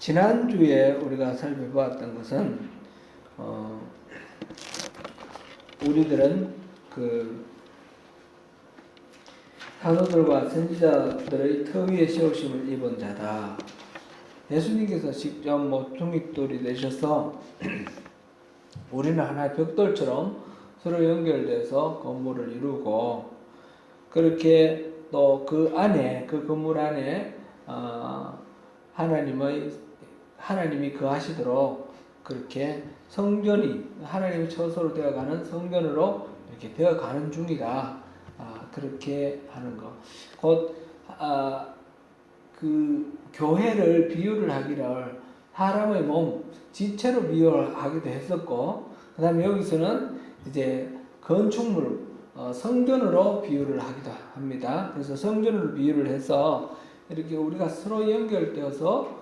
지난주에 우리가 살펴보았던 것은 우리들은 그 사도들과 선지자들의 터 위에 세우심을 입은 자다. 예수님께서 직접 모퉁이돌이 되셔서 우리는 하나의 벽돌처럼 서로 연결돼서 건물을 이루고, 그렇게 또 그 안에, 그 건물 안에 하나님이 거하시도록 그렇게 성전이 하나님의 처소로 되어가는 성전으로 이렇게 되어가는 중이다. 그렇게 하는 것. 곧 그 교회를 비유를 하기를 사람의 몸, 지체로 비유를 하기도 했었고, 그 다음에 여기서는 이제 건축물, 성전으로 비유를 하기도 합니다. 그래서 성전으로 비유를 해서 이렇게 우리가 서로 연결되어서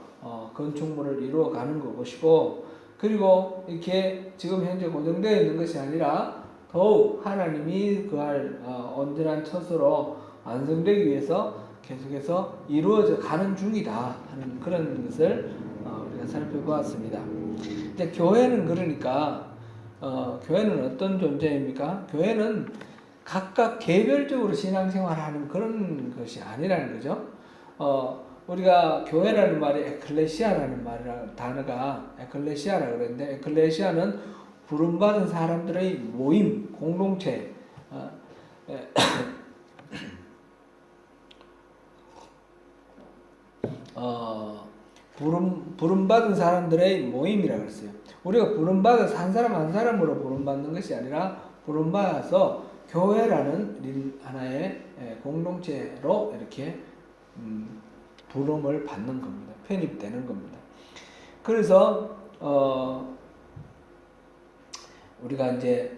건축물을 이루어가는 것이고, 그리고 이렇게 지금 현재 고정되어 있는 것이 아니라 더욱 하나님이 그할 온전한 처소로 완성되기 위해서 계속해서 이루어져 가는 중이다 하는 그런 것을 우리가 살펴보았습니다. 이제 교회는 그러니까 교회는 어떤 존재입니까? 교회는 각각 개별적으로 신앙생활하는 그런 것이 아니라는 거죠. 우리가 교회라는 말이 에클레시아라는 단어가 에클레시아라고 그랬는데, 에클레시아는 부름받은 사람들의 모임, 공동체, 부름받은 사람들의 모임이라고 했어요. 우리가 부름받아서 한 사람 한 사람으로 부름받는 것이 아니라 부름받아서 교회라는 하나의 공동체로 이렇게 부름을 받는 겁니다. 편입되는 겁니다. 그래서 우리가 이제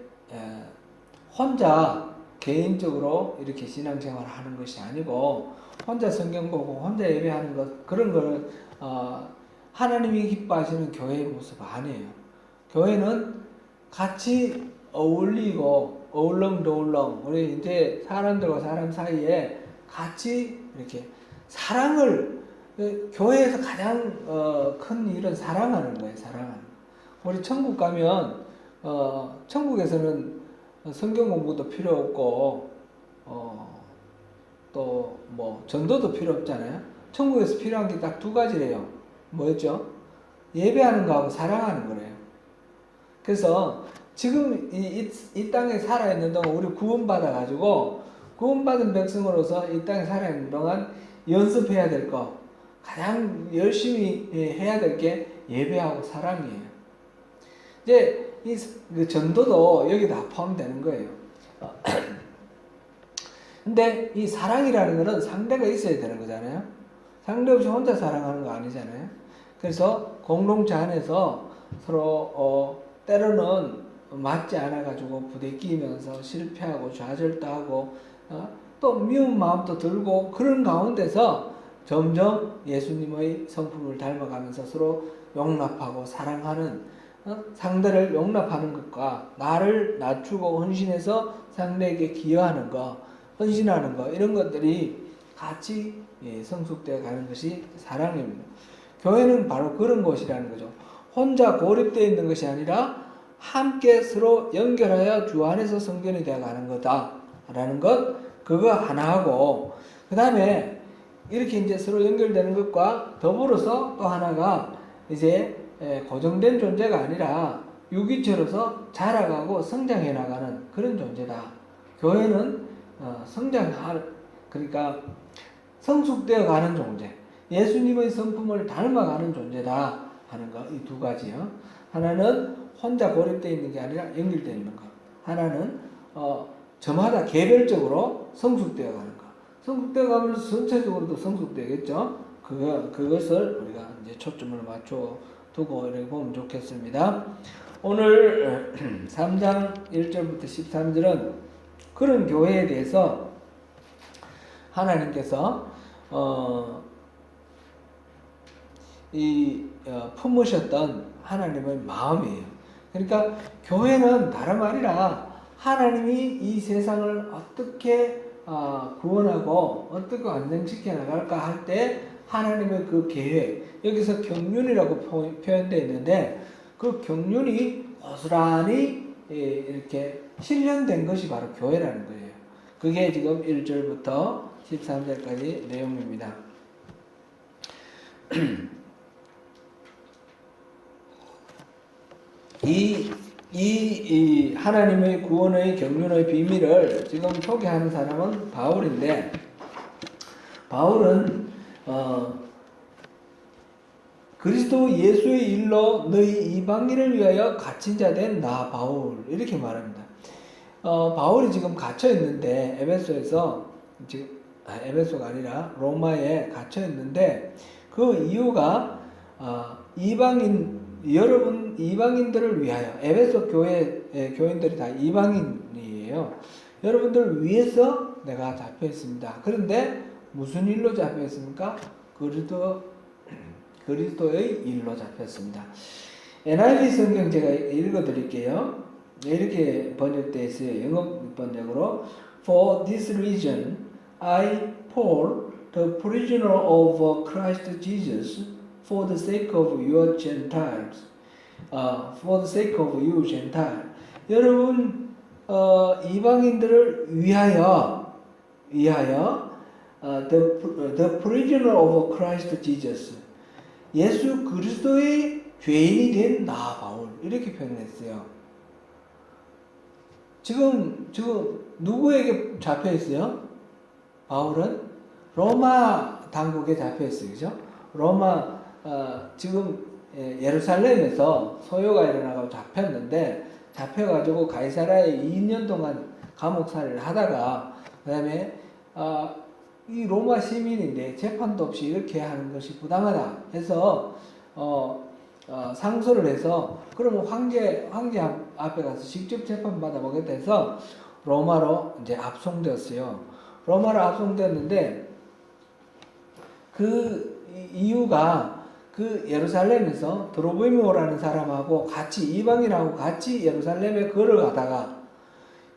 혼자 개인적으로 이렇게 신앙생활을 하는 것이 아니고, 혼자 성경 보고 혼자 예배하는 것, 그런 거는 하나님이 기뻐하시는 교회의 모습 아니에요. 교회는 같이 어울리고 어울렁도울렁, 우리 이제 사람들과 사람 사이에 같이 이렇게 사랑을, 교회에서 가장 큰 일은 사랑하는 거예요. 사랑하는 거. 우리 천국 가면 천국에서는 성경 공부도 필요 없고 또 뭐 전도도 필요 없잖아요. 천국에서 필요한 게 딱 두 가지래요. 뭐였죠? 예배하는 거하고 사랑하는 거래요. 그래서 지금 이 땅에 살아있는 동안 우리 구원받아 가지고 구원받은 백성으로서 이 땅에 살아있는 동안 연습해야 될 거, 가장 열심히 해야 될 게 예배하고 사랑이에요. 이제 그 전도도 여기 다 포함되는 거예요. 근데 이 사랑이라는 거는 상대가 있어야 되는 거잖아요. 상대 없이 혼자 사랑하는 거 아니잖아요. 그래서 공동체 안에서 서로 때로는 맞지 않아가지고 부대끼면서 실패하고 좌절도 하고 또 미운 마음도 들고, 그런 가운데서 점점 예수님의 성품을 닮아가면서 서로 용납하고 사랑하는, 상대를 용납하는 것과 나를 낮추고 헌신해서 상대에게 기여하는 것, 헌신하는 것, 이런 것들이 같이 성숙되어 가는 것이 사랑입니다. 교회는 바로 그런 곳이라는 거죠. 혼자 고립되어 있는 것이 아니라 함께 서로 연결하여 주 안에서 성전이 되어 가는 거다라는 것, 그거 하나 하고, 그 다음에 이렇게 이제 서로 연결되는 것과 더불어서 또 하나가 이제 고정된 존재가 아니라 유기체로서 자라가고 성장해 나가는 그런 존재다. 교회는 그러니까 성숙되어 가는 존재, 예수님의 성품을 닮아가는 존재다 하는 거, 이 두 가지요. 하나는 혼자 고립되어 있는 게 아니라 연결되어 있는 것. 하나는 저마다 개별적으로 성숙되어 가는 것. 성숙되어 가면서 전체적으로도 성숙되겠죠. 그것을 우리가 이제 초점을 맞춰 두고 이렇게 보면 좋겠습니다. 오늘 3장 1절부터 13절은 그런 교회에 대해서 하나님께서 품으셨던 하나님의 마음이에요. 그러니까 교회는 다름 아니라 하나님이 이 세상을 어떻게 구원하고 어떻게 완성시켜 나갈까 할 때 하나님의 그 계획, 여기서 경륜이라고 표현되어 있는데 그 경륜이 고스란히 이렇게 실현된 것이 바로 교회라는 거예요. 그게 지금 1절부터 13절까지 내용입니다. 이 하나님의 구원의 경륜의 비밀을 지금 소개하는 사람은 바울인데, 바울은 그리스도 예수의 일로 너희 이방인을 위하여 갇힌 자 된 나 바울 이렇게 말합니다. 바울이 지금 갇혀 있는데 에베소가 아니라 로마에 갇혀 있는데 그 이유가 이방인들을 위하여, 에베소 교인들이 다 이방인이에요. 여러분들을 위해서 내가 잡혀 있습니다. 그런데 무슨 일로 잡혀 있습니까? 그리스도의 일로 잡혔습니다. NIV 성경 제가 읽어드릴게요. 이렇게 번역되어 있어요. 영어 번역으로 For this reason, I, Paul, the prisoner of Christ Jesus, for the sake of you Gentiles. For the sake of you Gentile. 여러분 이방인들을 위하여 the prisoner of Christ Jesus. 예수 그리스도의 죄인이 된 나 바울 이렇게 표현했어요. 지금 누구에게 잡혀 있어요? 바울은 로마 당국에 잡혀 있어요. 그죠? 로마 지금 예루살렘에서 소요가 일어나고 잡혀가지고 가이사라에 2년 동안 감옥살이를 하다가 그다음에 이 로마 시민인데 재판도 없이 이렇게 하는 것이 부당하다 해서 상소를 해서 그러면 황제 앞에 가서 직접 재판 받아보겠다 해서 로마로 이제 압송되었어요. 로마로 압송되었는데 그 이유가 그 예루살렘에서 드로비모라는 사람하고 같이 이방인하고 같이 예루살렘에 걸어가다가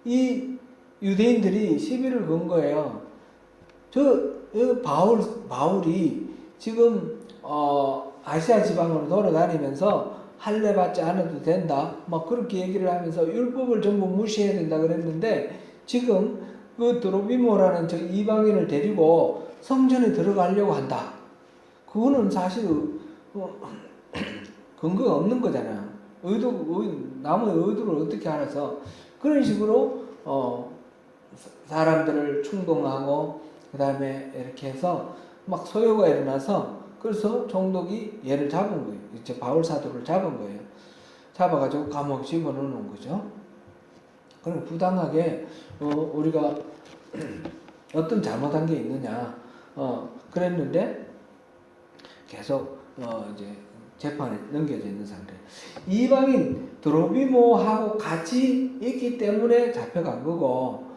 이 유대인들이 시비를 건 거예요. 바울이 지금 아시아 지방으로 돌아다니면서 할례 받지 않아도 된다, 막 그렇게 얘기를 하면서 율법을 전부 무시해야 된다 그랬는데 지금 그 드로비모라는 저 이방인을 데리고 성전에 들어가려고 한다. 그거는 사실 근거가 없는 거잖아요. 남의 의도를 어떻게 알아서 그런 식으로 사람들을 충동하고 그 다음에 이렇게 해서 막 소요가 일어나서 그래서 총독이 얘를 잡은 거예요. 이제 바울 사도를 잡은 거예요. 잡아가지고 감옥에 집어넣는 거죠. 그럼 부당하게 우리가 어떤 잘못한 게 있느냐 그랬는데 계속 이제 재판에 넘겨져 있는 상태. 이방인 드로비모하고 같이 있기 때문에 잡혀간 거고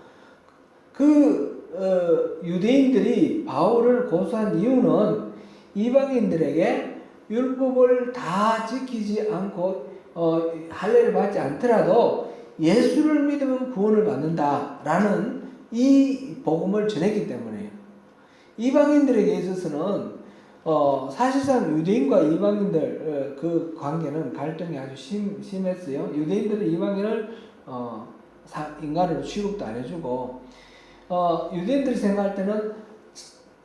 유대인들이 바울을 고소한 이유는 이방인들에게 율법을 다 지키지 않고 할례를 받지 않더라도 예수를 믿으면 구원을 받는다라는 이 복음을 전했기 때문에요. 이방인들에게 있어서는 사실상 유대인과 이방인들 그 관계는 갈등이 아주 심했어요. 유대인들은 이방인을 인간으로 취급도 안 해주고 유대인들이 생각할 때는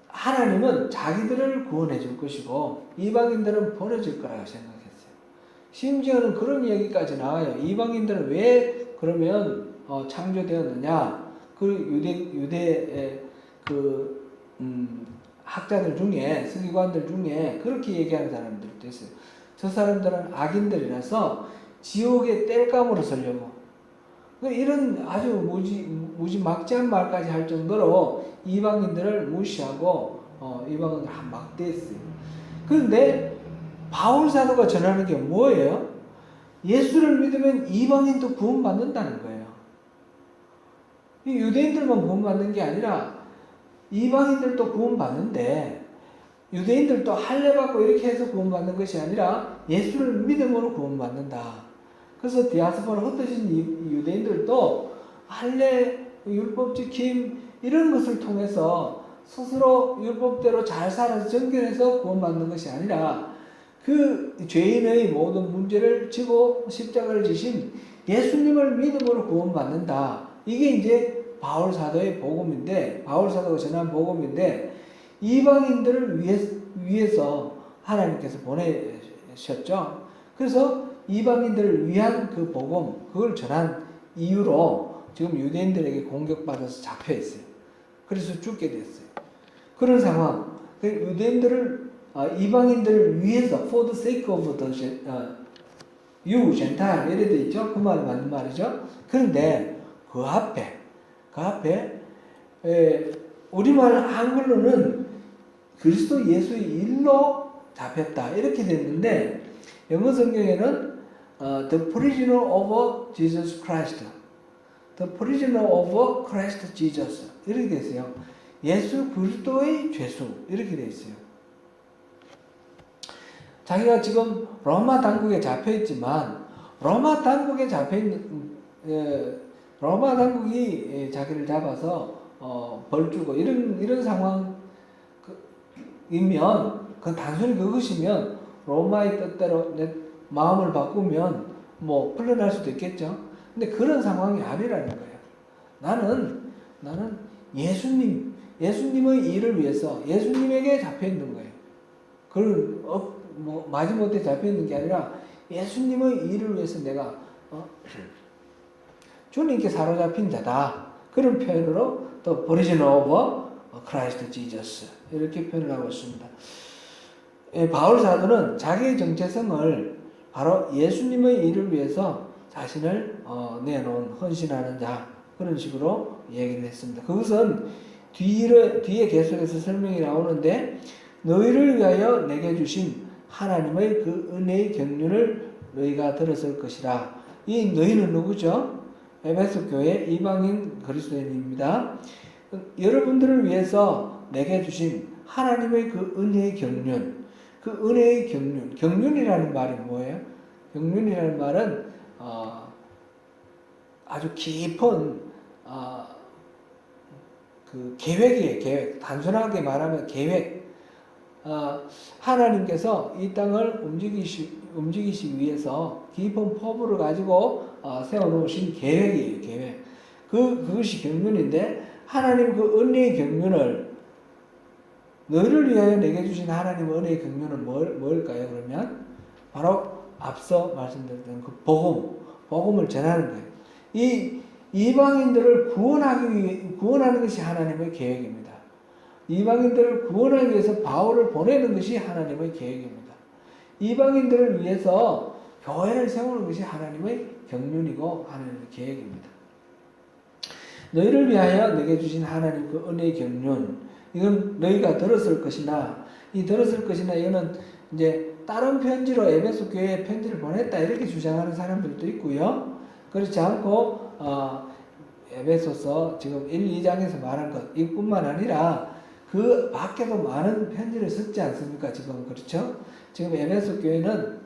하나님은 자기들을 구원해 줄 것이고 이방인들은 버려질 거라고 생각했어요. 심지어는 그런 얘기까지 나와요. 이방인들은 왜 그러면 창조되었느냐? 그 유대의 학자들 중에, 서기관들 중에 그렇게 얘기하는 사람들도 있어요. 저 사람들은 악인들이라서 지옥의 땔감으로 쓰려고. 이런 아주 무지막지한 말까지 할 정도로 이방인들을 무시하고 이방인들을 막대했어요. 그런데 바울 사도가 전하는 게 뭐예요? 예수를 믿으면 이방인도 구원받는다는 거예요. 이 유대인들만 구원받는 게 아니라 이방인들도 구원받는데 유대인들도 할례 받고 이렇게 해서 구원받는 것이 아니라 예수를 믿음으로 구원받는다. 그래서 디아스포라 흩어진 유대인들도 할례, 율법 지킴 이런 것을 통해서 스스로 율법대로 잘 살아서 정결해서 구원받는 것이 아니라 그 죄인의 모든 문제를 지고 십자가를 지신 예수님을 믿음으로 구원받는다. 이게 이제 바울 사도의 복음인데, 바울 사도가 전한 복음인데, 이방인들을 위해서 하나님께서 보내셨죠. 그래서 이방인들을 위한 그 복음, 그걸 전한 이유로 지금 유대인들에게 공격받아서 잡혀 있어요. 그래서 죽게 됐어요. 그런 상황, 이방인들을 위해서 for the sake of the you Gentile 이래 돼 있죠. 그 말이 맞는 말이죠. 그런데 그 앞에 우리말 한글로는 그리스도 예수의 일로 잡혔다 이렇게 됐는데, 영어 성경에는 the prisoner of Jesus Christ, the prisoner of Christ Jesus 이렇게 돼 있어요. 예수 그리스도의 죄수 이렇게 돼 있어요. 자기가 지금 로마 당국에 잡혀 있지만 로마 당국이 자기를 잡아서 벌 주고 이런 상황이면, 그 단순히 그것이면 로마의 뜻대로 내 마음을 바꾸면 뭐 풀려날 수도 있겠죠. 근데 그런 상황이 아니라는 거예요. 나는 예수님의 일을 위해서 예수님에게 잡혀 있는 거예요. 그걸 마지못해 잡혀 있는 게 아니라 예수님의 일을 위해서 내가 주님께 사로잡힌 자다. 그런 표현으로 또 Prisoner of Christ Jesus 이렇게 표현을 하고 있습니다. 바울 사도는 자기의 정체성을 바로 예수님의 일을 위해서 자신을 내놓은 헌신하는 자, 그런 식으로 얘기를 했습니다. 그것은 뒤에 계속해서 설명이 나오는데, 너희를 위하여 내게 주신 하나님의 그 은혜의 경륜을 너희가 들었을 것이라. 이 너희는 누구죠? 에베소 교회 이방인 그리스도인입니다. 여러분들을 위해서 내게 주신 하나님의 그 은혜의 경륜, 그 은혜의 경륜이라는 말이 뭐예요? 경륜이라는 말은 아주 깊은 그 계획이에요. 계획. 단순하게 말하면 계획. 하나님께서 이 땅을 움직이시기 위해서 깊은 포부를 가지고 세워놓으신 계획이에요. 계획. 그것이 경륜인데, 하나님 그 은혜의 경륜을, 너희를 위하여 내게 주신 하나님의 은혜의 경륜은 뭘까요? 그러면 바로 앞서 말씀드렸던 그 복음을 전하는 거예요. 이 이방인들을 구원하는 것이 하나님의 계획입니다. 이방인들을 구원하기 위해서 바울을 보내는 것이 하나님의 계획입니다. 이방인들을 위해서 교회를 세우는 것이 하나님의 경륜이고 하나님의 계획입니다. 너희를 위하여 내게 주신 하나님 그 은혜의 경륜, 이건 너희가 들었을 것이나, 이 들었을 것이나 이거는 이제 다른 편지로 에베소 교회에 편지를 보냈다 이렇게 주장하는 사람들도 있고요. 그렇지 않고 에베소서 지금 1, 2장에서 말한 것 이뿐만 아니라 그 밖에도 많은 편지를 썼지 않습니까? 지금 그렇죠? 지금 에베소 교회는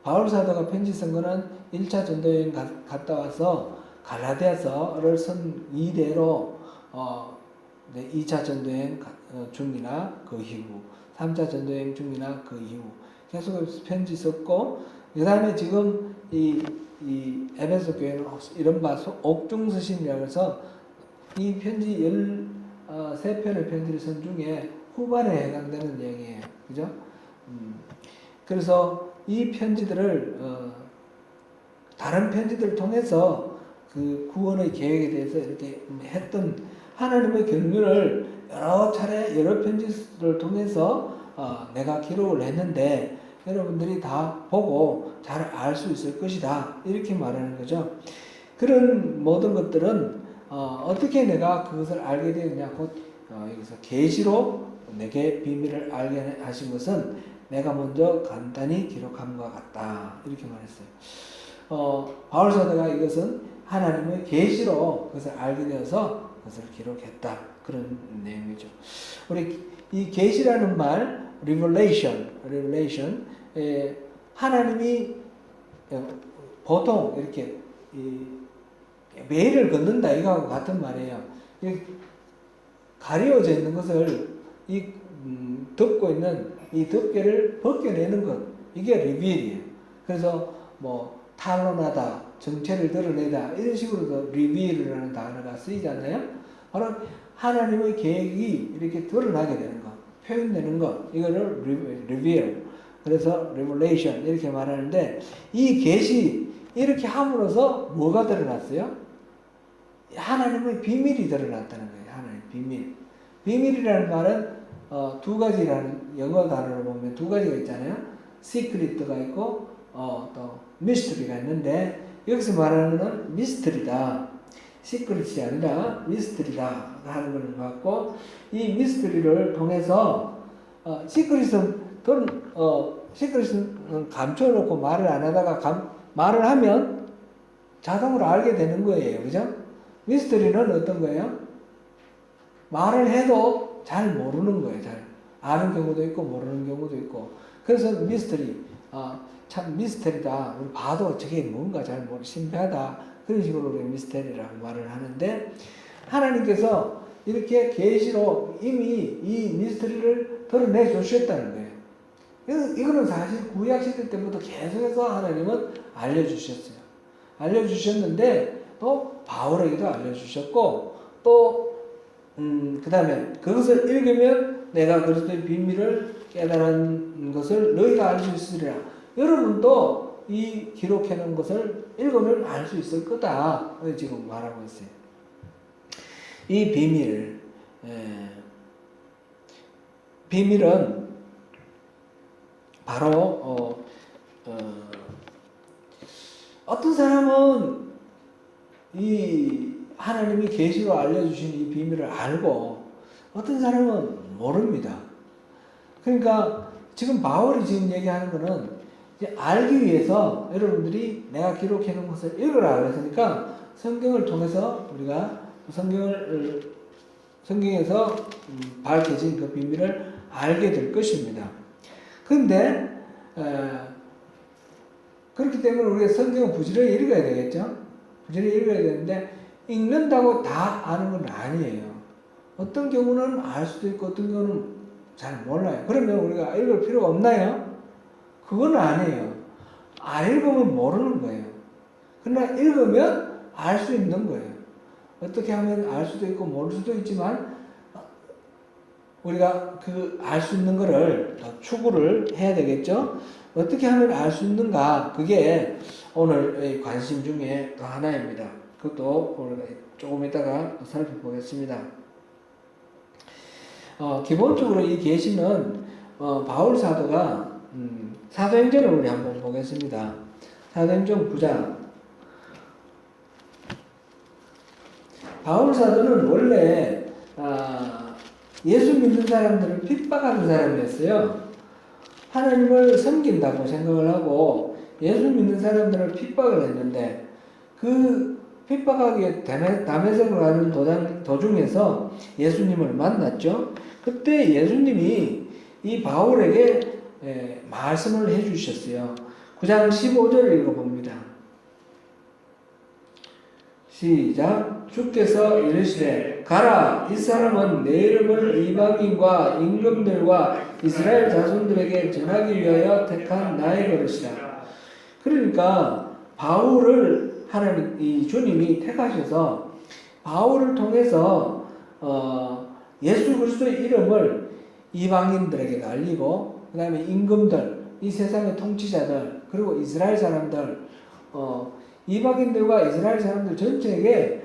바울 사도가 편지 쓴 거는 1차 전도여행 갔다 와서 갈라디아서를 쓴 이대로 2차 전도여행 중이나 그 이후, 3차 전도여행 중이나 그 이후 계속 편지 썼고, 그 다음에 지금 이 에베소 교회는 이른바 옥중서신이라고 해서 이 편지 13편의 편지를 쓴 중에 후반에 해당되는 내용이에요. 그죠? 그래서 이 편지들을 다른 편지들을 통해서 그 구원의 계획에 대해서 이렇게 했던 하나님의 경륜을 여러 차례 여러 편지를 통해서 내가 기록을 했는데 여러분들이 다 보고 잘 알 수 있을 것이다 이렇게 말하는 거죠. 그런 모든 것들은 어떻게 내가 그것을 알게 되었냐, 곧 여기서 계시로 내게 비밀을 알게 하신 것은 내가 먼저 간단히 기록함과 같다 이렇게 말했어요. 바울 사도가 이것은 하나님의 계시로 그것을 알게 되어서 그것을 기록했다 그런 내용이죠. 우리 이 계시라는 말 revelation 하나님이 보통 이렇게 매일을 걷는다 이거하고 같은 말이에요. 가려져 있는 것을 덮고 있는 이 덮개를 벗겨내는 것, 이게 리빌이에요. 그래서 뭐 탄론하다, 정체를 드러내다 이런 식으로도 리빌이라는 단어가 쓰이잖아요. 바로 하나님의 계획이 이렇게 드러나게 되는 것, 표현되는 것, 이거를 리빌, 그래서 revelation 이렇게 말하는데, 이 계시 이렇게 함으로써 뭐가 드러났어요? 하나님의 비밀이 드러났다는 거예요. 하나님의 비밀. 비밀이라는 말은 두 가지라는 영어 단어로 보면 두 가지가 있잖아요. secret가 있고 또 mystery가 있는데, 여기서 말하는 것은 mystery다. secret이 아니라 mystery다 하는 걸 갖고, 이 mystery를 통해서 secret은 감춰놓고 말을 안 하다가 말을 하면 자동으로 알게 되는 거예요. 그죠? 미스터리는 어떤 거예요? 말을 해도 잘 모르는 거예요. 잘 아는 경우도 있고 모르는 경우도 있고. 그래서 미스터리, 참 미스터리다. 우리 봐도 저게 뭔가 잘 모르, 신비하다. 그런 식으로 우리 미스터리라고 말을 하는데, 하나님께서 이렇게 계시로 이미 이 미스터리를 드러내 주셨다는 거예요. 그래서 이거는 사실 구약 시대 때부터 계속해서 하나님은 알려주셨어요. 알려주셨는데 또 바울에게도 알려주셨고, 또 그 다음에 그것을 읽으면 내가 그리스도의 비밀을 깨달은 것을 너희가 알 수 있으리라. 여러분도 이 기록해 놓은 것을 읽으면 알 수 있을 거다. 지금 말하고 있어요. 이 비밀은 바로 어떤 사람은 이 하나님이 계시로 알려주신 이 비밀을 알고, 어떤 사람은 모릅니다. 그러니까 지금 바울이 지금 얘기하는 거는 이제 알기 위해서 여러분들이 내가 기록해 놓은 것을 읽으라 그랬으니까, 성경을 통해서 우리가 성경에서 밝혀진 그 비밀을 알게 될 것입니다. 그런데 그렇기 때문에 우리가 성경을 부지런히 읽어야 되겠죠? 부지런히 읽어야 되는데, 읽는다고 다 아는 건 아니에요. 어떤 경우는 알 수도 있고 어떤 경우는 잘 몰라요. 그러면 우리가 읽을 필요가 없나요? 그건 아니에요. 읽으면 모르는 거예요. 그러나 읽으면 알 수 있는 거예요. 어떻게 하면 알 수도 있고 모를 수도 있지만, 우리가 그 알 수 있는 거를 더 추구를 해야 되겠죠? 어떻게 하면 알 수 있는가? 그게 오늘 관심 중에 또 하나입니다. 그것도 우리가 조금 이따가 살펴보겠습니다. 기본적으로 이 계시는 바울 사도가 사도행전을 우리 한번 보겠습니다. 사도행전 9장. 바울 사도는 원래 예수 믿는 사람들을 핍박하는 사람이었어요. 하나님을 섬긴다고 생각을 하고 예수 믿는 사람들을 핍박을 했는데, 그 핍박하기에 다메섹으로 가는 도중에서 예수님을 만났죠. 그때 예수님이 이 바울에게 말씀을 해주셨어요. 9장 15절을 읽어봅니다. 시작. 주께서 이르시되 가라, 이 사람은 내 이름을 이방인과 임금들과 이스라엘 자손들에게 전하기 위하여 택한 나의 버릇이라. 그러니까 바울을 이 주님이 택하셔서 바울을 통해서 예수 그리스도의 이름을 이방인들에게 알리고, 그 다음에 임금들, 이 세상의 통치자들, 그리고 이스라엘 사람들, 이방인들과 이스라엘 사람들 전체에게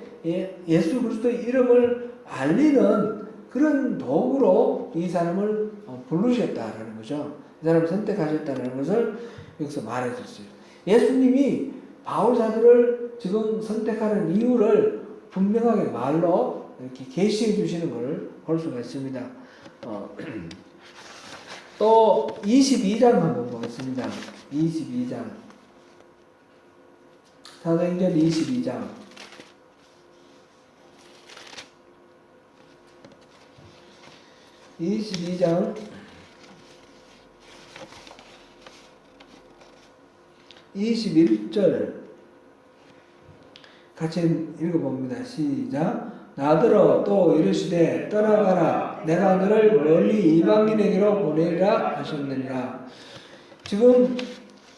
예수 그리스도의 이름을 알리는 그런 도구로 이 사람을 부르셨다라는 거죠. 이 사람을 선택하셨다는 것을 여기서 말해줬어요. 예수님이 바울 사도를 지금 선택하는 이유를 분명하게 말로 이렇게 계시해 주시는 걸 볼 수가 있습니다. 또 22장 한번 보겠습니다. 22장. 사도행전 22장. 22장 21절 같이 읽어봅니다. 시작. 나더러 또 이르시되 떠나가라, 내가 너를 멀리 이방인에게로 보내리라 하셨느니라. 지금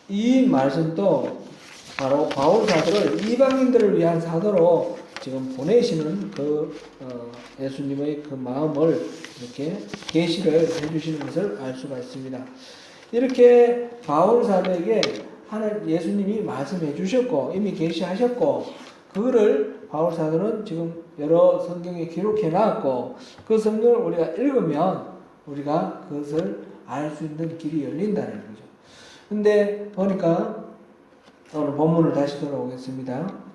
이 말씀도 바로 바울 사도를 이방인들을 위한 사도로 지금 보내시는 예수님의 그 마음을 이렇게 계시를 해주시는 것을 알 수가 있습니다. 이렇게 바울 사도에게 예수님이 말씀해 주셨고 이미 계시하셨고 그거를 바울 사도는 지금 여러 성경에 기록해 놨고 그 성경을 우리가 읽으면 우리가 그것을 알 수 있는 길이 열린다는 거죠. 근데 보니까 오늘 본문을 다시 돌아오겠습니다.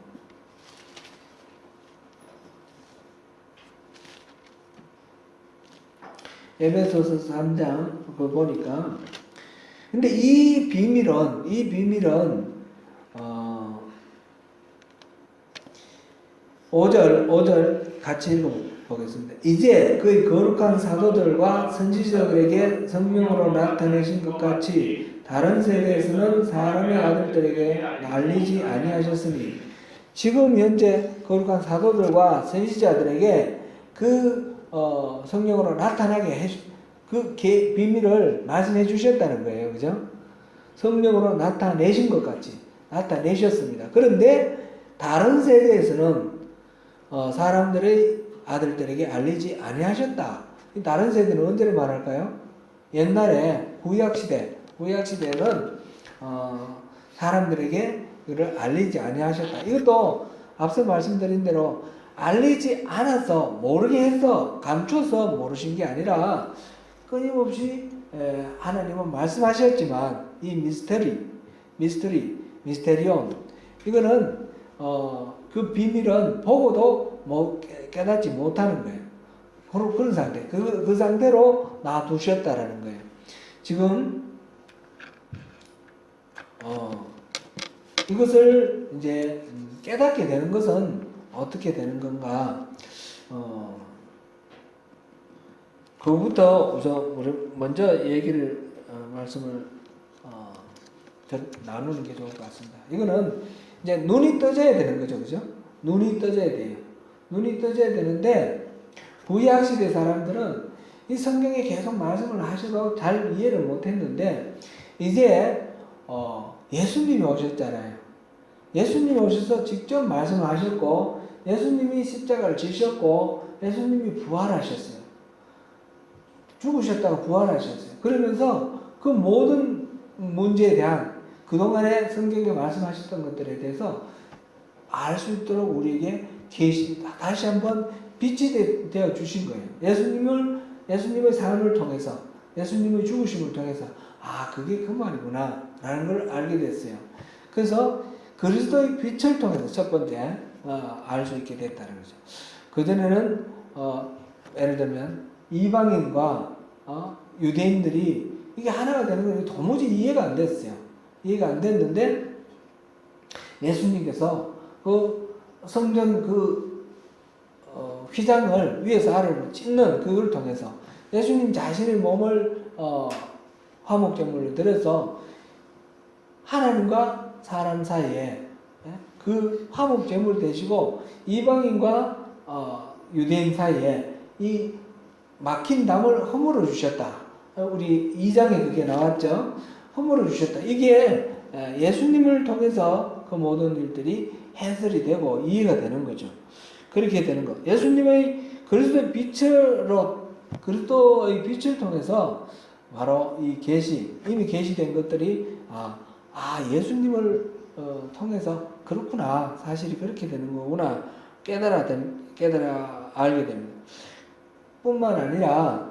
에베소서 3장 보니까 근데 이 비밀은 5절 같이 읽어보겠습니다. 이제 그의 거룩한 사도들과 선지자들에게 성령으로 나타내신 것 같이 다른 세대에서는 사람의 아들들에게 알리지 아니하셨으니 지금 현재 거룩한 사도들과 선지자들에게 성령으로 나타나게 그 비밀을 말씀해 주셨다는 거예요. 그죠? 성령으로 나타내신 것 같이 나타내셨습니다. 그런데 다른 세대에서는 사람들의 아들들에게 알리지 아니하셨다. 다른 세대는 언제를 말할까요? 옛날에 구약시대는 사람들에게 그를 알리지 아니하셨다. 이것도 앞서 말씀드린 대로 알리지 않아서 모르게 해서 감춰서 모르신 게 아니라 끊임없이 하나님은 말씀하셨지만 이 미스테리온 이거는 그 비밀은 보고도 깨닫지 못하는 거예요. 그런 상태. 그 상태로 놔두셨다라는 거예요. 지금 이것을 이제 깨닫게 되는 것은 어떻게 되는 건가? 그거부터 우선 먼저 말씀을 나누는 게 좋을 것 같습니다. 이거는 이제 눈이 떠져야 되는 거죠, 그죠? 눈이 떠져야 돼요. 눈이 떠져야 되는데 구약 시대 사람들은 이 성경에 계속 말씀을 하셔도 잘 이해를 못했는데 이제 예수님이 오셨잖아요. 예수님이 오셔서 직접 말씀하셨고 예수님이 십자가를 지셨고 예수님이 부활하셨어요. 죽으셨다가 부활하셨어요. 그러면서 그 모든 문제에 대한 그동안에 성경에 말씀하셨던 것들에 대해서 알 수 있도록 우리에게 다시 한번 빛이 되어 주신 거예요. 예수님의 삶을 통해서 예수님의 죽으심을 통해서 그게 그 말이구나 라는 걸 알게 됐어요. 그래서 그리스도의 빛을 통해서 첫 번째 알 수 있게 됐다는 거죠. 그전에는 예를 들면 이방인과 유대인들이 이게 하나가 되는 건 도무지 이해가 안 됐어요. 이해가 안 됐는데 예수님께서 그 성전 휘장을 위에서 아래로 찢는 그걸 통해서 예수님 자신의 몸을 화목제물로 드려서 하나님과 사람 사이에 그 화목제물 되시고 이방인과 유대인 사이에 이 막힌 담을 허물어 주셨다. 우리 2장에 그게 나왔죠. 허물어 주셨다. 이게 예수님을 통해서 그 모든 일들이 해설이 되고 이해가 되는 거죠. 그렇게 되는 거. 예수님의 그리스도의 빛을 통해서 바로 이 이미 계시된 것들이 예수님을 통해서 그렇구나. 사실이 그렇게 되는 거구나. 깨달아 알게 됩니다. 뿐만 아니라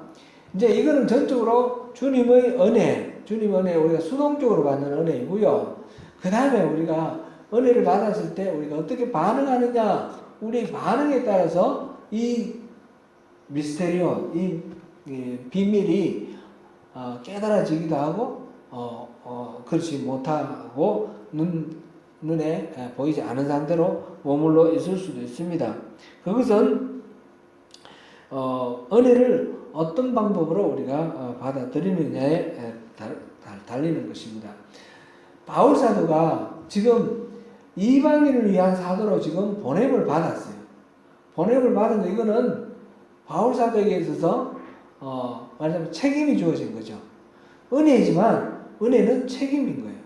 이제 이거는 전적으로 주님의 은혜 우리가 수동적으로 받는 은혜이고요. 그 다음에 우리가 은혜를 받았을 때 우리가 어떻게 반응하느냐, 우리 반응에 따라서 이 미스테리온, 이 비밀이 깨달아지기도 하고 그렇지 못하고 눈에 보이지 않은 상태로 머물러 있을 수도 있습니다. 그것은 은혜를 어떤 방법으로 우리가 받아들이느냐에 달리는 것입니다. 바울 사도가 지금 이방인을 위한 사도로 지금 보냄을 받았어요. 보냄을 받은 거 이거는 바울 사도에게 있어서 말하자면 책임이 주어진 거죠. 은혜지만 은혜는 책임인 거예요.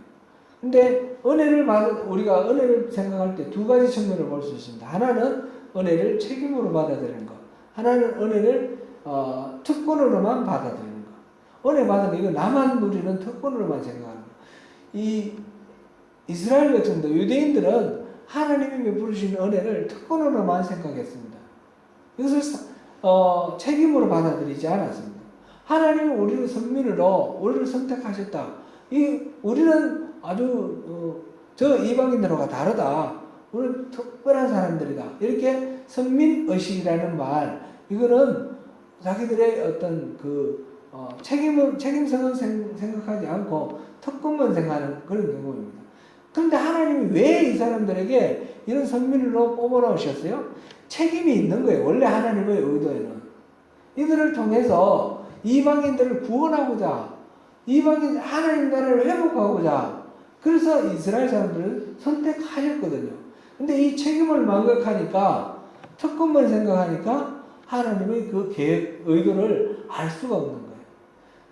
근데 우리가 은혜를 생각할 때 두 가지 측면을 볼 수 있습니다. 하나는 은혜를 책임으로 받아들이는 것. 하나는 은혜를 특권으로만 받아들이는 것. 은혜 받은 거, 이거 나만 누리는 특권으로만 생각하는 거. 이 이스라엘 백성들, 유대인들은 하나님이 베풀으신 은혜를 특권으로만 생각했습니다. 이것을 책임으로 받아들이지 않았습니다. 하나님은 우리를 선민으로 우리를 선택하셨다. 우리는 아주 저 이방인들과 다르다. 우리는 특별한 사람들이다. 이렇게 선민의식이라는 말, 이거는 자기들의 어떤 책임성은 생각하지 않고 특권만 생각하는 그런 경우입니다. 그런데 하나님이 왜 이 사람들에게 이런 선민으로 뽑아놓으셨어요? 책임이 있는 거예요. 원래 하나님의 의도에는. 이들을 통해서 이방인들을 구원하고자, 하나님 나라를 회복하고자, 그래서 이스라엘 사람들을 선택하셨거든요. 근데 이 책임을 망각하니까, 특권만 생각하니까 하나님의 그 계획, 의도를 알 수가 없는 거예요.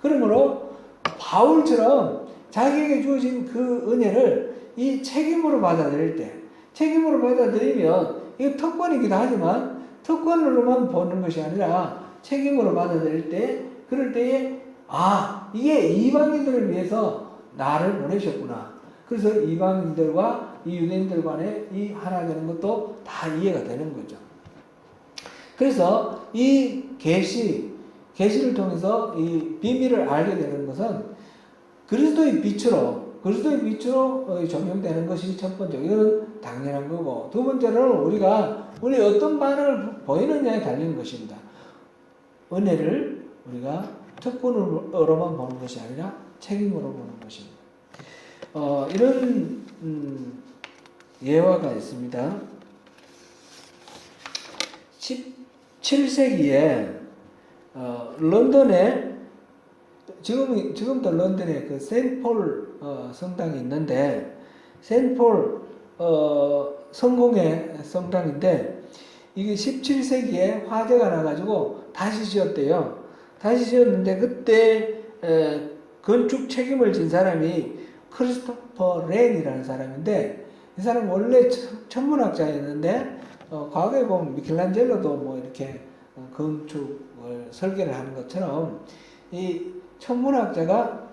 그러므로 바울처럼 자기에게 주어진 그 은혜를 이 책임으로 받아들일 때, 책임으로 받아들이면 이게 특권이기도 하지만 특권으로만 보는 것이 아니라 책임으로 받아들일 때, 그럴 때에 이게 이방인들을 위해서 나를 보내셨구나. 그래서 이방인들과 이 유대인들 간에 이 하나 되는 것도 다 이해가 되는 거죠. 그래서 이 계시를 통해서 이 비밀을 알게 되는 것은 그리스도의 빛으로 적용되는 것이 첫 번째. 이거는 당연한 거고, 두 번째로는 우리 어떤 반응을 보이느냐에 달린 것입니다. 은혜를 우리가 특권으로만 보는 것이 아니라 책임으로 보는 것입니다. 이런 예화가 있습니다. 17세기에 런던에 지금도 런던에 그 세인트폴 성당이 있는데, 세인트폴 성공의 성당인데, 이게 17세기에 화재가 나가지고 다시 지었대요. 다시 지었는데 그때 건축 책임을 진 사람이 크리스토퍼 렌이라는 사람인데, 이 사람 원래 천문학자였는데 과거에 보면 미켈란젤로도 뭐 이렇게 건축을 설계를 하는 것처럼 이 천문학자가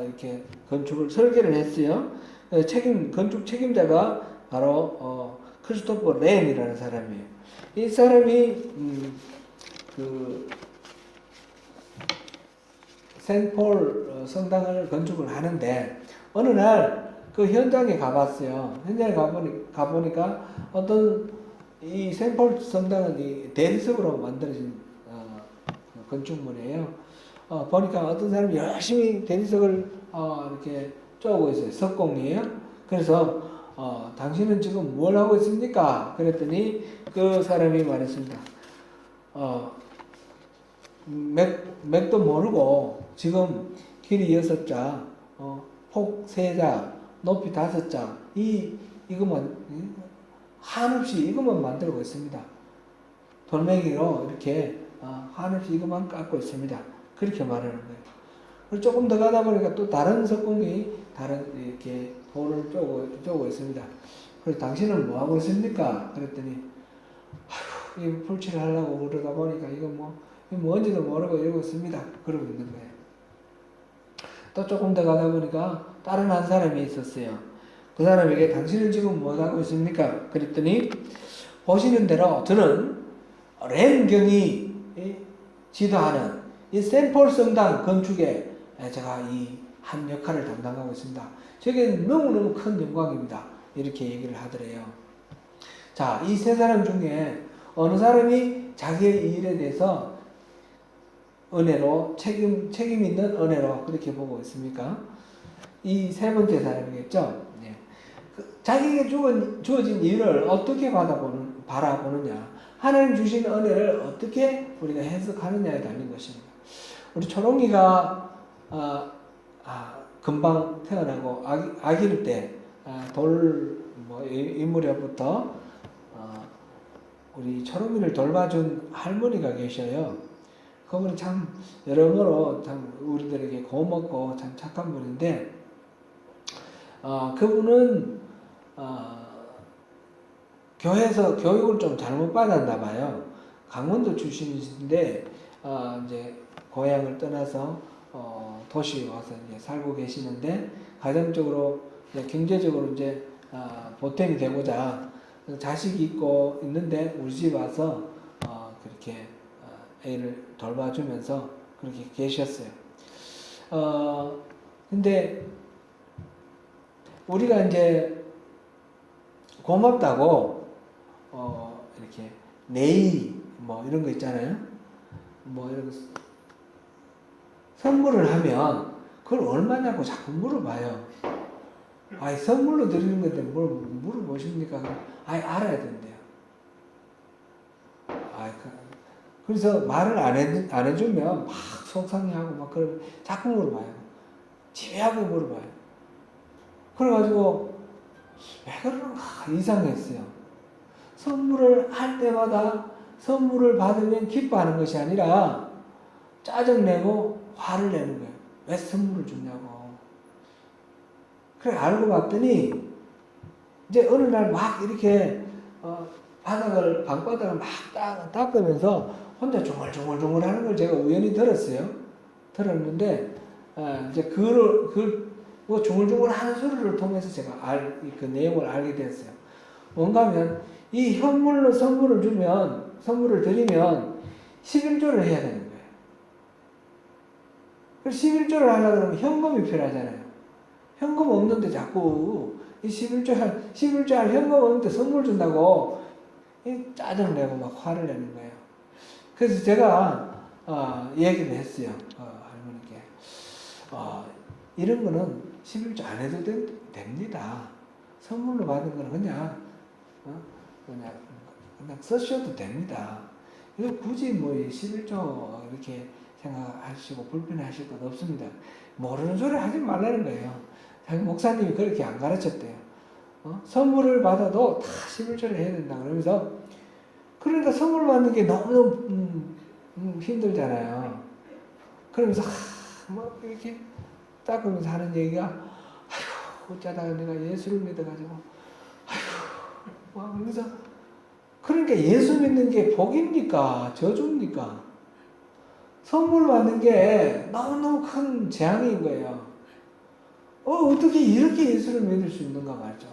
이렇게 건축을 설계를 했어요. 건축 책임자가 바로 크리스토퍼 렌이라는 사람이에요. 이 사람이 세인트폴 성당을 건축을 하는데, 어느 날 그 현장에 가봤어요. 현장에 가보니까 이 세인트폴 성당은 이 대리석으로 만들어진 건축물이에요. 보니까 어떤 사람이 열심히 대리석을 이렇게 쪼고 있어요. 석공이에요. 그래서 당신은 지금 뭘 하고 있습니까? 그랬더니 그 사람이 말했습니다. 맥도 모르고 지금 길이 6자, 폭 3자, 높이 5자, 이것만 한없이 이것만 만들고 있습니다. 돌멩이로 이렇게 한없이 이것만 깎고 있습니다. 그렇게 말하는 거예요. 그리고 조금 더 가다 보니까 또 다른 석공이 이렇게 돌을 쪼고 있습니다. 그래서 당신은 뭐 하고 있습니까? 그랬더니 이 풀칠을 하려고 그러다 보니까 이거 뭔지도 모르고 이러고 있습니다. 그러고 있는 거예요. 또 조금 더 가다 보니까 다른 한 사람이 있었어요. 그 사람에게 당신은 지금 뭐 하고 있습니까? 그랬더니 보시는 대로 저는 렌경이 지도하는 이 세인트폴 성당 건축에 제가 이 한 역할을 담당하고 있습니다. 저게 너무너무 큰 영광입니다. 이렇게 얘기를 하더래요. 자, 이 세 사람 중에 어느 사람이 자기의 일에 대해서 은혜로 책임 있는 은혜로 그렇게 보고 있습니까? 이 세 번째 사람이겠죠. 네. 자기에게 주어진 일을 어떻게 바라보느냐, 하나님 주신 은혜를 어떻게 우리가 해석하느냐에 달린 것입니다. 우리 초롱이가 금방 태어나고 아기일 때 이무렵부터 우리 초롱이를 돌봐준 할머니가 계셔요. 그분은 참 여러모로 참 우리들에게 고맙고 참 착한 분인데, 그분은 교회에서 교육을 좀 잘못 받았나 봐요. 강원도 출신이신데 이제 고향을 떠나서 도시에 와서 이제 살고 계시는데, 가정적으로 경제적으로 이제 보탬이 되고자 자식이 있고 있는데 우리 집 와서 그렇게 애를 돌봐주면서 그렇게 계셨어요. 근데 우리가 이제 고맙다고 이렇게 네이 뭐 이런 거 있잖아요. 뭐 이런 거 선물을 하면 그걸 얼마냐고 자꾸 물어봐요. 아이, 선물로 드리는 건데 뭘 물어보십니까? 아이, 알아야 된대요. 그래서 말을 안 해주면 막 속상해하고 막 그러면 자꾸 물어봐요. 집요하게 물어봐요. 그래가지고 왜 그런가 이상했어요. 선물을 할 때마다 선물을 받으면 기뻐하는 것이 아니라 짜증내고 화를 내는 거예요. 왜 선물을 주냐고. 그래 알고 봤더니 이제 어느 날 막 이렇게 방바닥을 막 닦으면서 혼자 중얼중얼 하는 걸 제가 우연히 들었어요. 들었는데 이제 그 중얼중얼 하는 소리를 통해서 제가 그 내용을 알게 됐어요. 뭔가 하면 이 현물로 선물을 드리면 11조를 해야 되는 거예요. 그래서 11조를 하려고 그러면 현금이 필요하잖아요. 현금 없는데 자꾸 이 11조 할 현금 없는데 선물 준다고 짜증내고 막 화를 내는 거예요. 그래서 제가 얘기를 했어요. 할머니께. 이런 거는 11조 안 해도 됩니다. 선물로 받은 거는 그냥 쓰셔도 됩니다. 이거 굳이 뭐 11조 이렇게 생각하시고 불편하실 것 없습니다. 모르는 소리 하지 말라는 거예요. 자기 목사님이 그렇게 안 가르쳤대요. 선물을 받아도 다 11조를 해야 된다. 그러면서 그러니까 선물 받는 게 너무너무 힘들잖아요. 그러면서 막 이렇게 닦으면서 하는 얘기가, 아휴 어쩌다가 내가 예수를 믿어가지고 아휴 막 그러면서, 그러니까 예수 믿는 게 복입니까 저주입니까? 선물 받는 게 너무너무 큰 재앙인 거예요. 어떻게 이렇게 예수를 믿을 수 있는가 말이죠.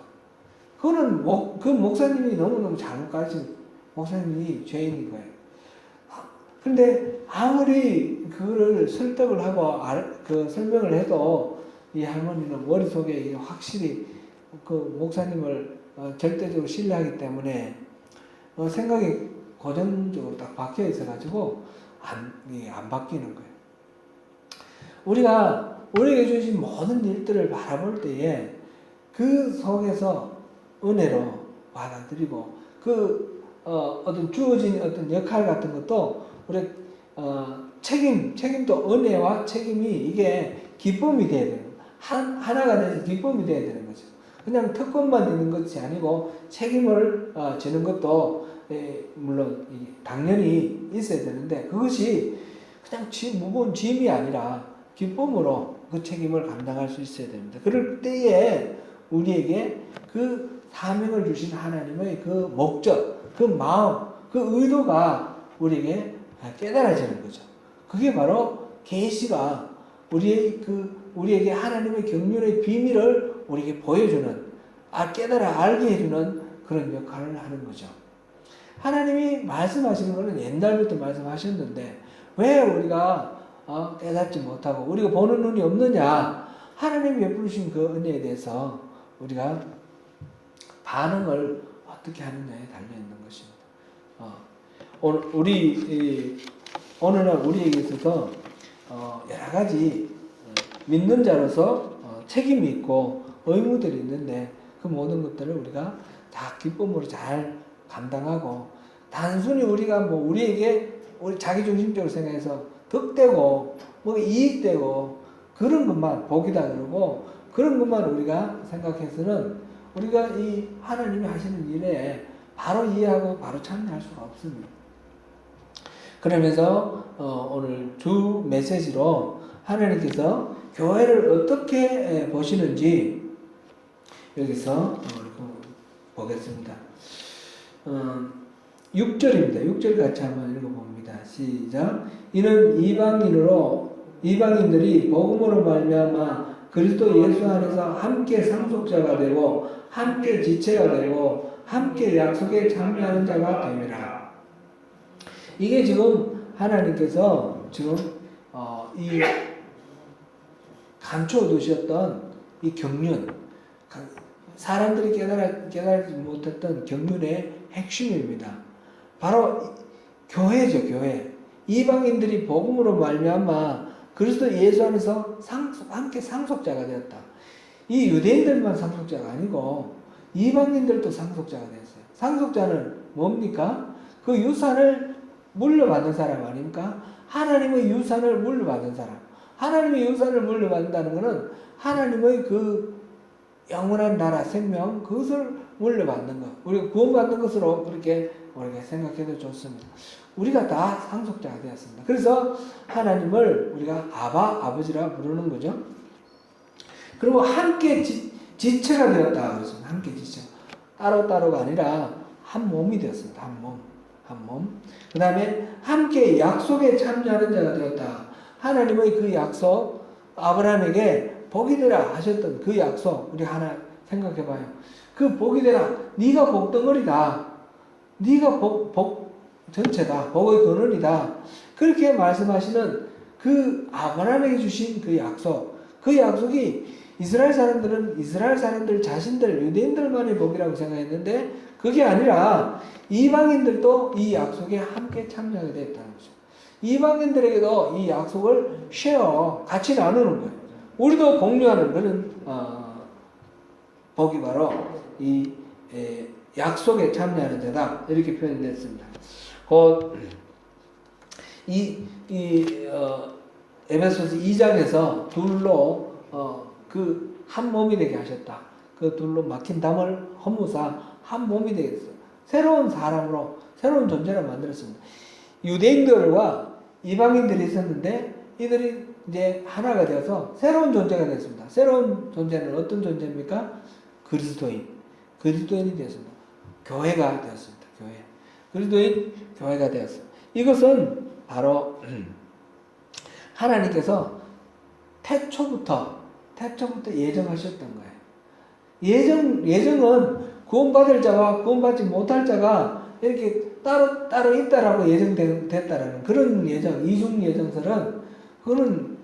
그거는 그 목사님이 너무너무 잘못 가르친 목사님이 죄인인 거예요. 근데 아무리 그거를 설득을 하고 그 설명을 해도 이 할머니는 머릿속에 확실히 그 목사님을 절대적으로 신뢰하기 때문에 생각이 고정적으로 딱 박혀 있어가지고 안 바뀌는 거예요. 우리가 우리에게 주신 모든 일들을 바라볼 때에 그 속에서 은혜로 받아들이고 어떤 주어진 어떤 역할 같은 것도 우리 책임도 은혜와 책임이 이게 기쁨이 돼야 돼요. 하나가 돼서 기쁨이 돼야 되는 거죠. 그냥 특권만 있는 것이 아니고 책임을 지는 것도 물론 당연히 있어야 되는데, 그것이 그냥 무거운 짐이 아니라 기쁨으로 그 책임을 감당할 수 있어야 됩니다. 그럴 때에 우리에게 그 사명을 주신 하나님의 그 목적, 그 마음, 그 의도가 우리에게 깨달아지는 거죠. 그게 바로 계시가 우리에게 하나님의 경륜의 비밀을 우리에게 보여주는, 깨달아 알게 해주는 그런 역할을 하는 거죠. 하나님이 말씀하시는 것은 옛날부터 말씀하셨는데 왜 우리가 깨닫지 못하고 우리가 보는 눈이 없느냐? 하나님이 베푸신 그 은혜에 대해서 우리가 반응을 어떻게 하느냐에 달려있는 것입니다. 오늘날 우리에게 있어서 여러 가지 믿는 자로서 책임이 있고 의무들이 있는데, 그 모든 것들을 우리가 다 기쁨으로 잘 감당하고, 단순히 우리가 우리 자기중심적으로 생각해서 득되고 이익되고 그런 것만 복이다 그러고, 그런 것만 우리가 생각해서는 우리가 이 하나님이 하시는 일에 바로 이해하고 바로 참여할 수가 없습니다. 그러면서 오늘 주 메시지로 하나님께서 교회를 어떻게 보시는지 여기서 보겠습니다. 6절입니다. 6절 같이 한번 읽어봅니다. 시작. 이는 이방인들이 복음으로 말미암아 그리스도 예수 안에서 함께 상속자가 되고 함께 지체가 되고 함께 약속에 참여하는 자가 됨이라. 이게 지금 하나님께서 지금 이 감춰 두셨던 이 경륜, 사람들이 깨달지 못했던 경륜의 핵심입니다. 바로 교회죠, 교회. 이방인들이 복음으로 말미암아 그리스도 예수 안에서 함께 상속자가 되었다. 이 유대인들만 상속자가 아니고 이방인들도 상속자가 되었어요. 상속자는 뭡니까? 그 유산을 물려받는 사람 아닙니까? 하나님의 유산을 물려받는 사람. 하나님의 유산을 물려받는다는 것은 하나님의 그 영원한 나라, 생명, 그것을 물려받는 것. 우리가 구원받는 것으로 그렇게 우리가 생각해도 좋습니다. 우리가 다 상속자가 되었습니다. 그래서 하나님을 우리가 아버지라 부르는 거죠. 그리고 함께 지체가 되었다. 그렇습니다. 함께 지체. 따로따로가 아니라 한 몸이 되었습니다. 한 몸. 그 다음에 함께 약속에 참여하는 자가 되었다. 하나님의 그 약속, 아브라함에게 복이 되라 하셨던 그 약속, 우리 하나 생각해 봐요. 그 복이 되라. 네가 복덩어리다. 네가 복 전체다. 복의 근원이다. 그렇게 말씀하시는 그 아브라함에게 주신 그 약속, 그 약속이 이스라엘 사람들은 이스라엘 사람들 자신들, 유대인들만의 복이라고 생각했는데 그게 아니라 이방인들도 이 약속에 함께 참여하게 됐다는 거죠. 이방인들에게도 이 약속을 같이 나누는 거예요. 우리도 공유하는 그런 복이 바로 이 약속에 참여하는 자다. 이렇게 표현됐습니다. 곧 에베소서 2장에서 둘로 그 한 몸이 되게 하셨다. 그 둘로 막힌 담을 허무사 한 몸이 되게 했어요. 새로운 사람으로 새로운 존재를 만들었습니다. 유대인들과 이방인들이 있었는데 이들이 이제 하나가 되어서 새로운 존재가 됐습니다. 새로운 존재는 어떤 존재입니까? 그리스도인이 되었습니다. 교회가 되었습니다. 그리스도인 교회가 되었습니다. 이것은 바로 하나님께서 태초부터 예정하셨던 거예요. 예정은 구원받을 자와 구원받지 못할 자가 이렇게 따로 있다라고 예정됐다라는 그런 예정, 이중 예정설은 그거는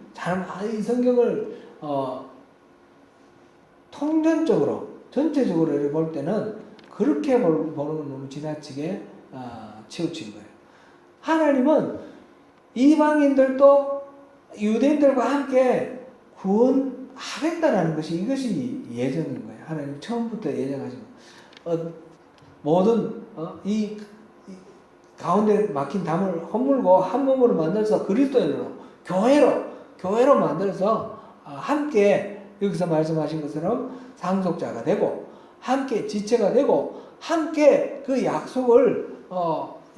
이 성경을 통전적으로 전체적으로 볼 때는 그렇게 보는 건 너무 지나치게 치우친 거예요. 하나님은 이방인들도 유대인들과 함께 구원하겠다라는 이것이 예정인 거예요. 하나님 처음부터 예정하신 거예요. 모든 이 가운데 막힌 담을 허물고 한 몸으로 만들어서 그리스도인으로 교회로 만들어서 함께 여기서 말씀하신 것처럼 상속자가 되고 함께 지체가 되고 함께 그 약속을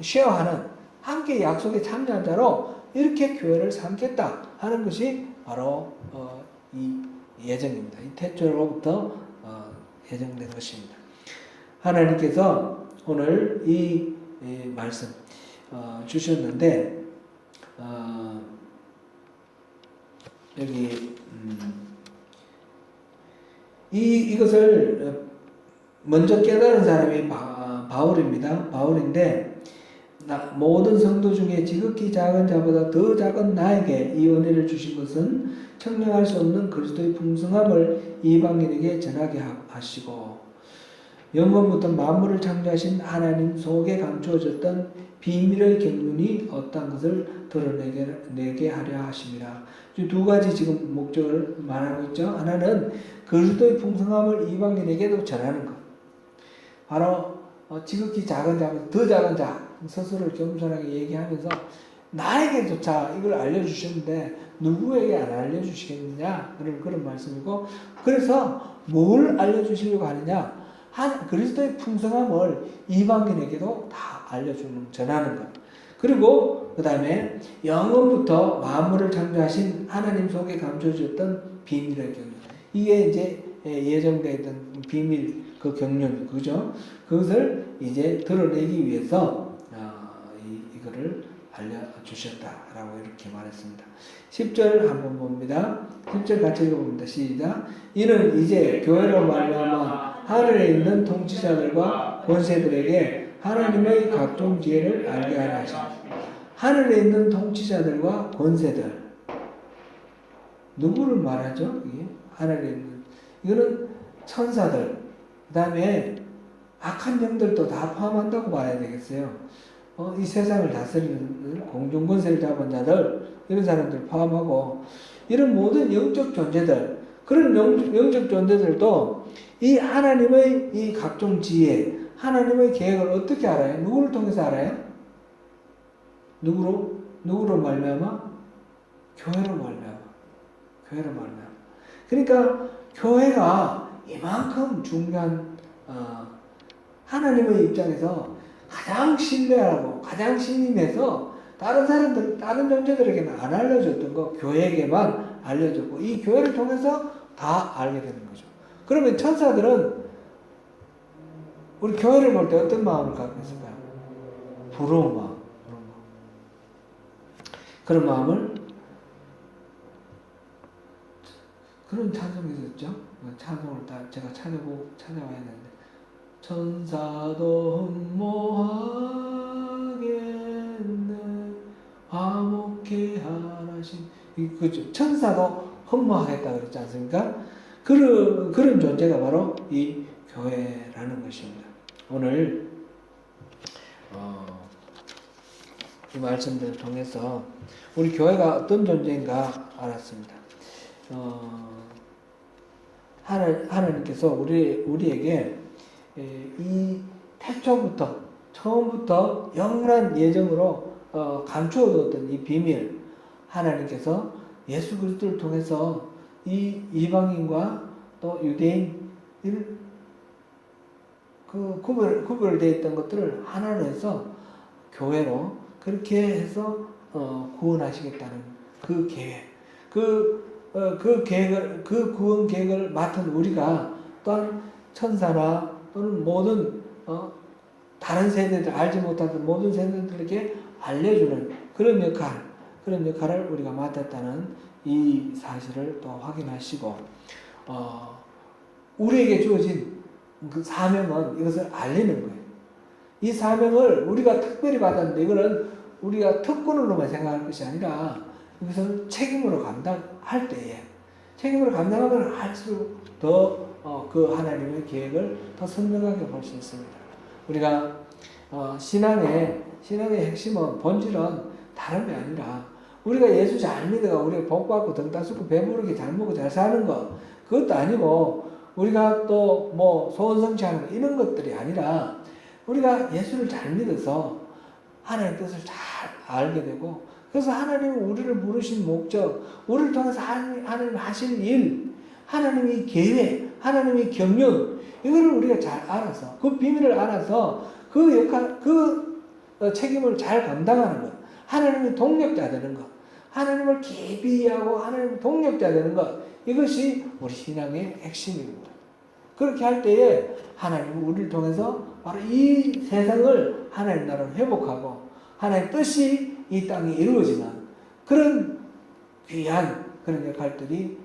쉐어하는 함께 약속에 참여한 자로 이렇게 교회를 삼겠다 하는 것이 바로 이 예정입니다. 이 태초로부터 예정된 것입니다. 하나님께서 오늘 이 말씀 주셨는데 여기 이것을 먼저 깨달은 사람이 바울입니다. 바울인데 모든 성도 중에 지극히 작은 자보다 더 작은 나에게 이 은혜를 주신 것은 청량할 수 없는 그리스도의 풍성함을 이방인에게 전하게 하시고 영원부터 만물을 창조하신 하나님 속에 감추어졌던 비밀의 경륜이 어떤 것을 드러내게 하려 하심이라. 두 가지 지금 목적을 말하고 있죠. 하나는 그리스도의 풍성함을 이방인에게도 전하는 것. 바로 지극히 작은 자보다 더 작은 자 스스로를 겸손하게 얘기하면서 나에게조차 이걸 알려주셨는데 누구에게 안 알려주시겠느냐 그런 말씀이고, 그래서 뭘 알려주시려고 하느냐, 그리스도의 풍성함을 이방인에게도 다 전하는 것. 그리고 그 다음에 영원부터 만물을 창조하신 하나님 속에 감춰졌던 비밀의 경륜. 이게 이제 예정되어 있던 비밀 그 경륜, 그죠? 그것을 이제 드러내기 위해서 이거를 알려주셨다라고 이렇게 말했습니다. 10절 한번 봅니다. 10절 같이 읽어봅니다. 시작. 이는 이제 교회로 말미암아 하늘에 있는 통치자들과 권세들에게 하나님의 각종 지혜를 알게 하려 하십니다. 하늘에 있는 통치자들과 권세들, 누구를 말하죠? 이게 하늘에 있는, 이거는 천사들, 그 다음에 악한 영들도 다 포함한다고 봐야 되겠어요. 이 세상을 다스리는 공중 권세를 잡은 자들, 이런 사람들 포함하고, 이런 모든 영적 존재들, 그런 영적 존재들도 이 하나님의 이 각종 지혜, 하나님의 계획을 어떻게 알아요? 누구를 통해서 알아요? 누구로 말미암아? 교회로 말미암아. 교회로 말미암아. 그러니까 교회가 이만큼 중요한 하나님의 입장에서 가장 신뢰하고 가장 신임해서 다른 사람들, 다른 존재들에게는 안 알려줬던 거 교회에게만 알려줬고 이 교회를 통해서 다 알게 되는 거죠. 그러면 천사들은 우리 교회를 볼 때 어떤 마음을 갖고 있을까요? 부러운 마음. 그런 마음을, 그런 찬송이 있었죠. 찬송을 제가 찾아와야 되는데, 천사도 흠모하겠네 화목해 하나신, 그죠? 천사도 흠모하겠다 그랬지 않습니까? 그런 존재가 바로 이 교회라는 것입니다. 오늘 이 말씀들을 통해서 우리 교회가 어떤 존재인가 알았습니다. 하나님께서 우리에게 이 태초부터 처음부터 영원한 예정으로 감추어뒀던 이 비밀, 하나님께서 예수 그리스도를 통해서 이 이방인과 또 유대인 그 구별되어 있던 것들을 하나로 해서 교회로 그렇게 해서 구원하시겠다는 그 계획, 그 계획을, 그 구원 계획을 맡은 우리가 또한 천사나 또는 모든 다른 세대들, 알지 못하던 모든 세대들에게 알려주는 그런 역할을 우리가 맡았다는 이 사실을 또 확인하시고 우리에게 주어진 그 사명은 이것을 알리는 거예요. 이 사명을 우리가 특별히 받았는데 이거는 우리가 특권으로만 생각할 것이 아니라 이것을 책임으로 감당할 때에 책임으로 감당하면 할수록 더 그 하나님의 계획을 더 선명하게 볼 수 있습니다. 우리가 신앙의 핵심은 본질은 다른 게 아니라 우리가 예수 잘 믿어가 우리가 복 받고 등 따숩고 배부르게 잘 먹고 잘 사는 것 그것도 아니고 우리가 또 뭐 소원 성취하는 이런 것들이 아니라 우리가 예수를 잘 믿어서 하나님의 뜻을 잘 알게 되고 그래서 하나님은 우리를 부르신 목적, 우리를 통해서 하나님 하실 일, 하나님의 계획, 하나님의 경륜 이거를 우리가 잘 알아서 그 비밀을 알아서 그 역할, 그 책임을 잘 감당하는 것, 하나님의 동력자 되는 것, 하나님을 깊이 이해하고 하나님의 동력자 되는 것 이것이 우리 신앙의 핵심입니다. 그렇게 할 때에 하나님은 우리를 통해서 바로 이 세상을 하나님 나라로 회복하고 하나님의 뜻이 이 땅에 이루어지는 그런 귀한 그런 역할들이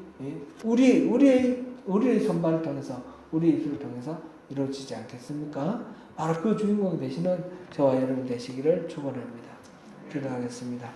우리의 손발을 통해서 우리 입술을 통해서 이루어지지 않겠습니까? 바로 그 주인공이 되시는 저와 여러분 되시기를 축원합니다. 기도하겠습니다.